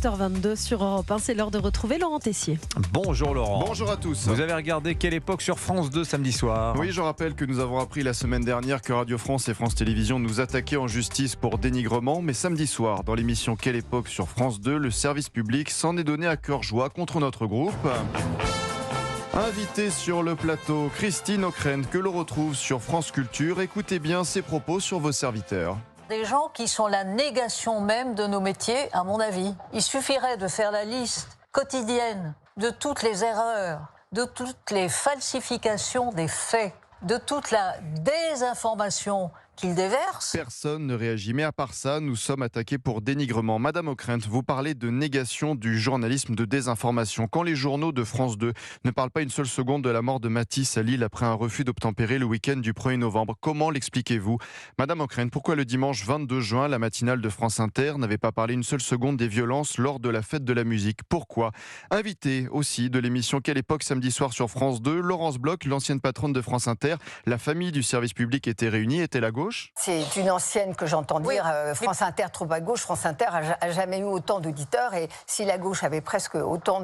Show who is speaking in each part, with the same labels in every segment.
Speaker 1: 7h22 sur Europe 1. C'est l'heure de retrouver Laurent Tessier.
Speaker 2: Bonjour Laurent.
Speaker 3: Bonjour à tous.
Speaker 2: Vous avez regardé Quelle époque sur France 2 samedi soir?
Speaker 3: Oui, je rappelle que nous avons appris la semaine dernière que Radio France et France Télévisions nous attaquaient en justice pour dénigrement. Mais samedi soir, dans l'émission Quelle époque sur France 2, le service public s'en est donné à cœur joie contre notre groupe. Invitée sur le plateau, Christine Ockrent, que l'on retrouve sur France Culture. Écoutez bien ses propos sur vos serviteurs.
Speaker 4: Des gens qui sont la négation même de nos métiers, à mon avis. Il suffirait de faire la liste quotidienne de toutes les erreurs, de toutes les falsifications des faits, de toute la désinformation qu'ils déversent.
Speaker 3: Personne ne réagit, mais à part ça, nous sommes attaqués pour dénigrement. Madame Ockrent, vous parlez de négation du journalisme de désinformation. Quand les journaux de France 2 ne parlent pas une seule seconde de la mort de Matisse à Lille après un refus d'obtempérer le week-end du 1er novembre, comment l'expliquez-vous? Madame Ockrent, pourquoi le dimanche 22 juin, la matinale de France Inter n'avait pas parlé une seule seconde des violences lors de la fête de la musique? Pourquoi? Invité aussi de l'émission Quelle époque samedi soir sur France 2, Laurence Bloch, l'ancienne patronne de France Inter, la famille du service public était réunie, était la gauche?
Speaker 5: C'est une ancienne que j'entends dire, France Inter trop à gauche, France Inter a jamais eu autant d'auditeurs, et si la gauche avait presque autant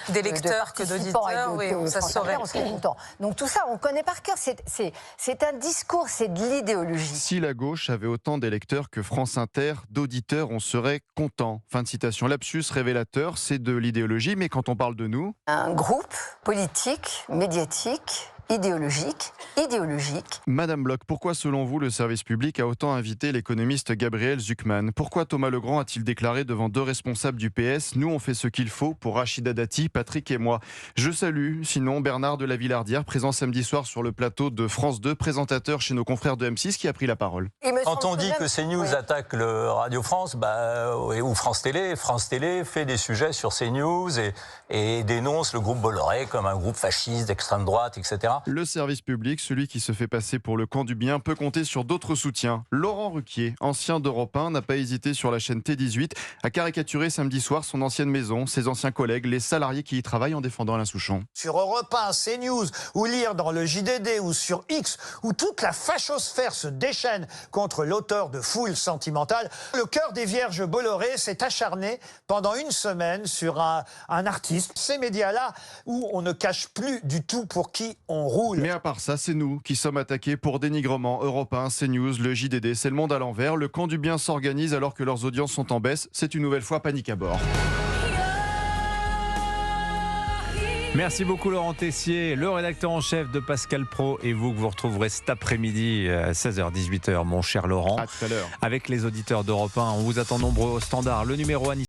Speaker 4: d'électeurs que d'auditeurs, oui, ça se saurait.
Speaker 5: On serait content. Donc tout ça, on connaît par cœur, c'est un discours, c'est de l'idéologie.
Speaker 3: Si la gauche avait autant d'électeurs que France Inter, d'auditeurs, on serait content. Fin de citation. Lapsus révélateur, c'est de l'idéologie, mais quand on parle de nous...
Speaker 5: Un groupe politique, médiatique, idéologique.
Speaker 3: Madame Bloch, pourquoi selon vous le service public a autant invité l'économiste Gabriel Zucman? Pourquoi Thomas Legrand a-t-il déclaré devant deux responsables du PS: nous on fait ce qu'il faut pour Rachida Dati, Patrick et moi? Je salue sinon Bernard de la Villardière, présent samedi soir sur le plateau de France 2, présentateur chez nos confrères de M6, qui a pris la parole.
Speaker 6: Quand on dit que CNews attaque le Radio France ou France Télé fait des sujets sur CNews et dénonce le groupe Bolloré comme un groupe fasciste d'extrême droite, etc.
Speaker 3: Le service public, celui qui se fait passer pour le camp du bien, peut compter sur d'autres soutiens. Laurent Ruquier, ancien d'Europe 1, n'a pas hésité sur la chaîne T18 à caricaturer samedi soir son ancienne maison, ses anciens collègues, les salariés qui y travaillent, en défendant Alain Souchon.
Speaker 7: Sur Europe 1, CNews, ou lire dans le JDD ou sur X, où toute la fachosphère se déchaîne contre l'auteur de Foule sentimentale, le cœur des vierges Bolloré s'est acharné pendant une semaine sur un artiste. Ces médias-là, où on ne cache plus du tout pour qui on roule.
Speaker 3: Mais à part ça, c'est nous qui sommes attaqués pour dénigrement. Europe 1, CNews, le JDD, c'est le monde à l'envers. Le camp du bien s'organise alors que leurs audiences sont en baisse. C'est une nouvelle fois panique à bord.
Speaker 2: Merci beaucoup Laurent Tessier, le rédacteur en chef de Pascal Praud, et vous que vous retrouverez cet après-midi à 16h-18h, mon cher Laurent.
Speaker 3: À tout à l'heure.
Speaker 2: Avec les auditeurs d'Europe 1, on vous attend nombreux au standard. Le numéro